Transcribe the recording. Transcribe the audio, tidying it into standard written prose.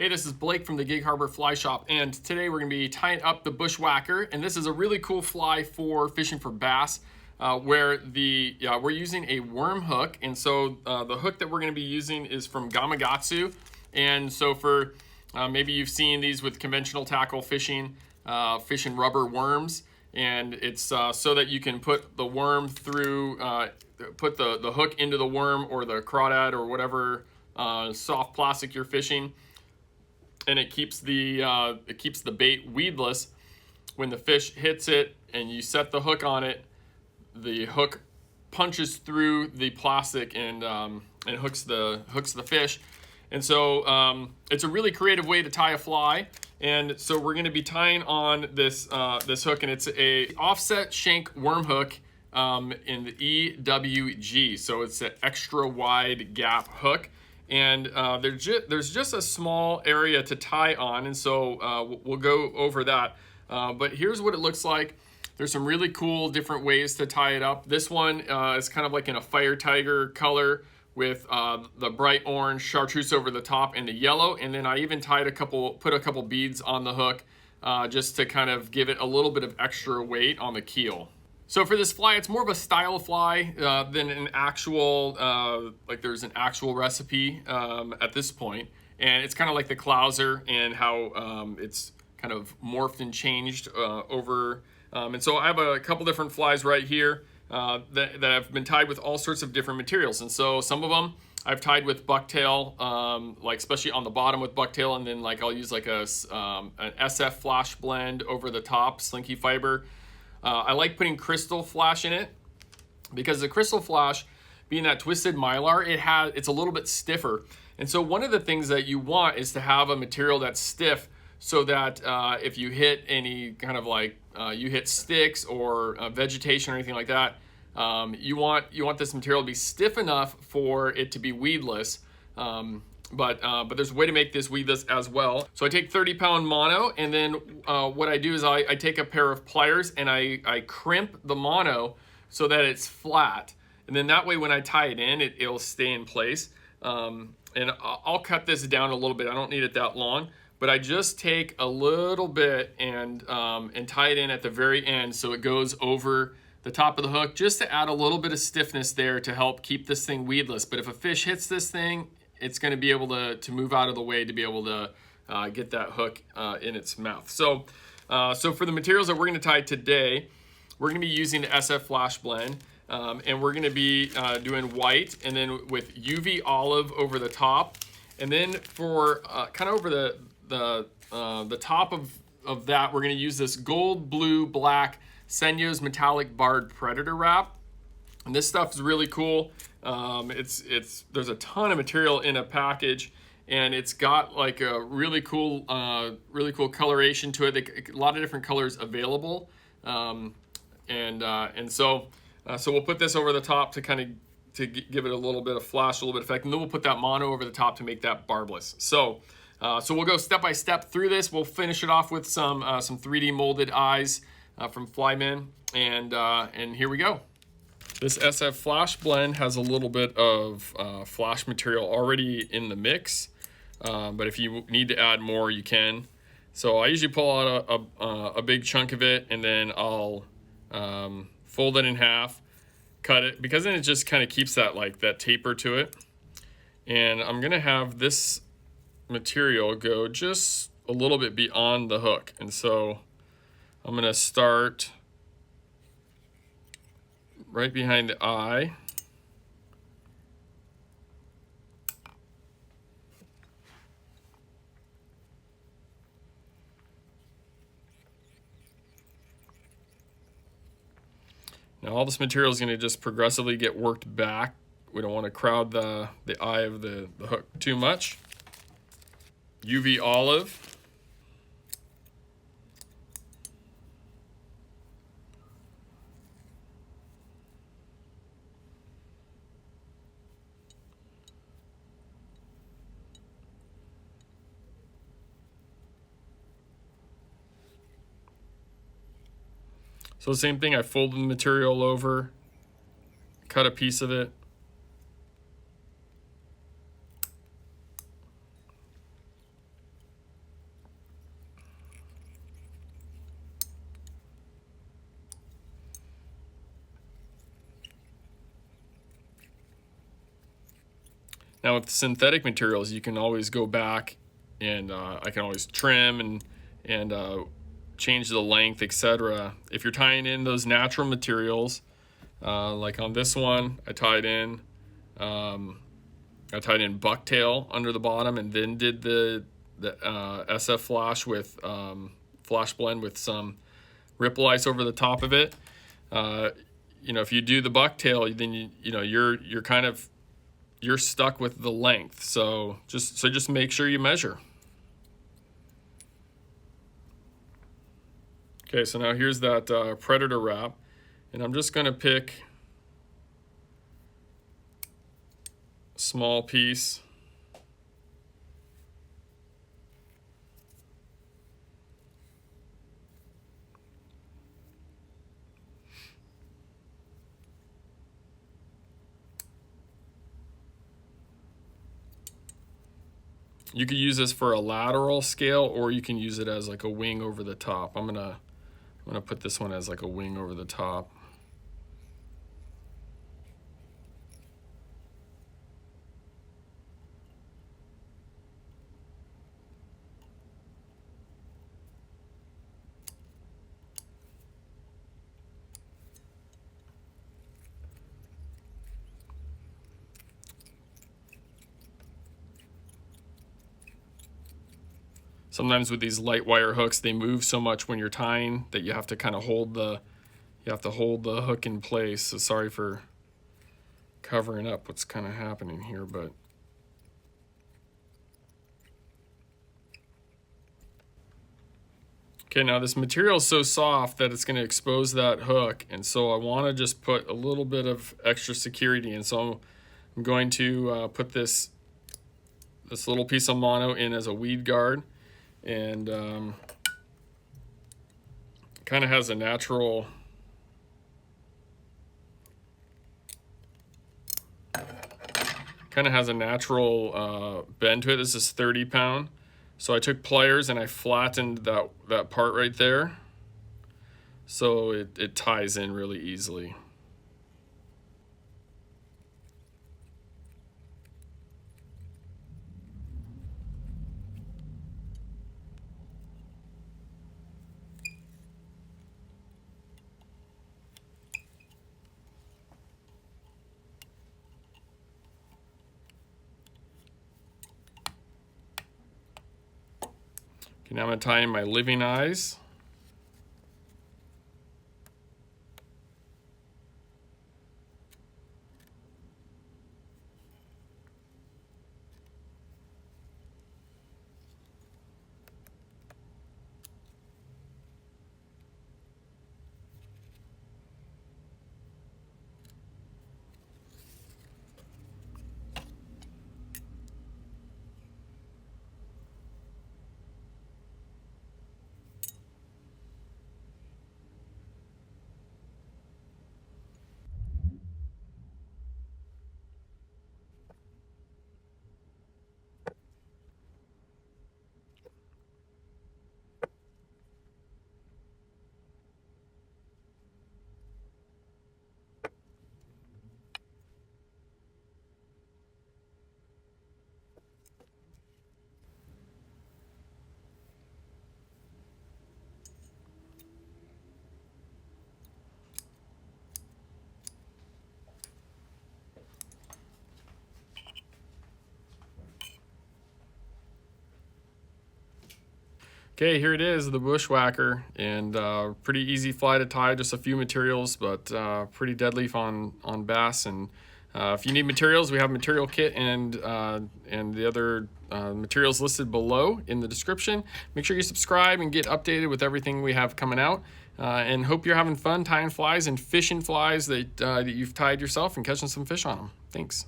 Hey, this is Blake from the Gig Harbor Fly Shop, and today we're going to be tying up the Bushwhacker, and this is a really cool fly for fishing for bass, where we're using a worm hook, and so the hook that we're going to be using is from Gamakatsu, and so for maybe you've seen these with conventional tackle fishing, fishing rubber worms, and it's so that you can put the worm through, put the hook into the worm or the crawdad or whatever soft plastic you're fishing, and it keeps the bait weedless. When the fish hits it and you set the hook on it, the hook punches through the plastic and hooks the fish. And so it's a really creative way to tie a fly. And so we're going to be tying on this hook, and it's a offset shank worm hook in the EWG. So it's an extra wide gap hook. And there's just a small area to tie on, and so we'll go over that. But here's what it looks like. There's some really cool different ways to tie it up. This one is kind of like in a fire tiger color with the bright orange chartreuse over the top and the yellow. And then I even put a couple beads on the hook just to kind of give it a little bit of extra weight on the keel. So for this fly, it's more of a style fly than an actual, like there's an actual recipe at this point. And it's kind of like the Clouser and how it's kind of morphed and changed over. And so I have a couple different flies right here that have been tied with all sorts of different materials. And so some of them I've tied with bucktail, like especially on the bottom with bucktail, and then like I'll use like an SF flash blend over the top, slinky fiber. I like putting crystal flash in it because the crystal flash, being that twisted mylar, it's a little bit stiffer. And so one of the things that you want is to have a material that's stiff, so that if you hit any kind of like you hit sticks or vegetation or anything like that, you want this material to be stiff enough for it to be weedless. But there's a way to make this weedless as well. So I take 30-pound mono, and then what I do is I take a pair of pliers and I crimp the mono so that it's flat. And then that way when I tie it in, it'll stay in place. And I'll cut this down a little bit. I don't need it that long, but I just take a little bit and tie it in at the very end so it goes over the top of the hook, just to add a little bit of stiffness there to help keep this thing weedless. But if a fish hits this thing, it's going to be able to move out of the way to be able to get that hook in its mouth. So for the materials that we're going to tie today, we're going to be using the SF Flash Blend, and we're going to be doing white, and then with UV olive over the top, and then for kind of over the top of that, we're going to use this gold, blue, black Senyo's metallic barred predator wrap. And this stuff is really cool. There's a ton of material in a package, and it's got like a really cool coloration to it. A lot of different colors available, and so we'll put this over the top to kind of give it a little bit of flash, a little bit of effect, and then we'll put that mono over the top to make that barbless. So we'll go step by step through this. We'll finish it off with some 3D molded eyes from Flyman, and here we go. This SF Flash Blend has a little bit of flash material already in the mix, but if you need to add more, you can. So I usually pull out a big chunk of it, and then I'll fold it in half, cut it, because then it just kind of keeps that taper to it. And I'm gonna have this material go just a little bit beyond the hook, and so I'm gonna start right behind the eye. Now all this material is going to just progressively get worked back. We don't want to crowd the eye of the hook too much. UV olive. So the same thing, I folded the material over, cut a piece of it, Now with synthetic materials, you can always go back and I can always trim and change the length, etc. If you're tying in those natural materials, like on this one, I tied in bucktail under the bottom, and then did the SF flash with flash blend with some ripple ice over the top of it. You know, if you do the bucktail, then you're stuck with the length. So just make sure you measure. Okay, so now here's that predator wrap, and I'm just gonna pick a small piece. You could use this for a lateral scale, or you can use it as like a wing over the top. I'm gonna put this one as like a wing over the top. Sometimes with these light wire hooks, they move so much when you're tying that you have to kind of hold the hook in place. So sorry for covering up what's kind of happening here, but okay, now this material is so soft that it's going to expose that hook, and so I want to just put a little bit of extra security in. So I'm going to put this little piece of mono in as a weed guard, and kind of has a natural bend to it. This is 30 pound. So I took pliers and I flattened that part right there, so it ties in really easily. Okay, now I'm going to tie in my living eyes. Okay, here it is, the Bushwhacker, and pretty easy fly to tie, just a few materials, but pretty deadly on bass. And if you need materials, we have a material kit and the other materials listed below in the description. Make sure you subscribe and get updated with everything we have coming out. And hope you're having fun tying flies and fishing flies that you've tied yourself and catching some fish on them. Thanks.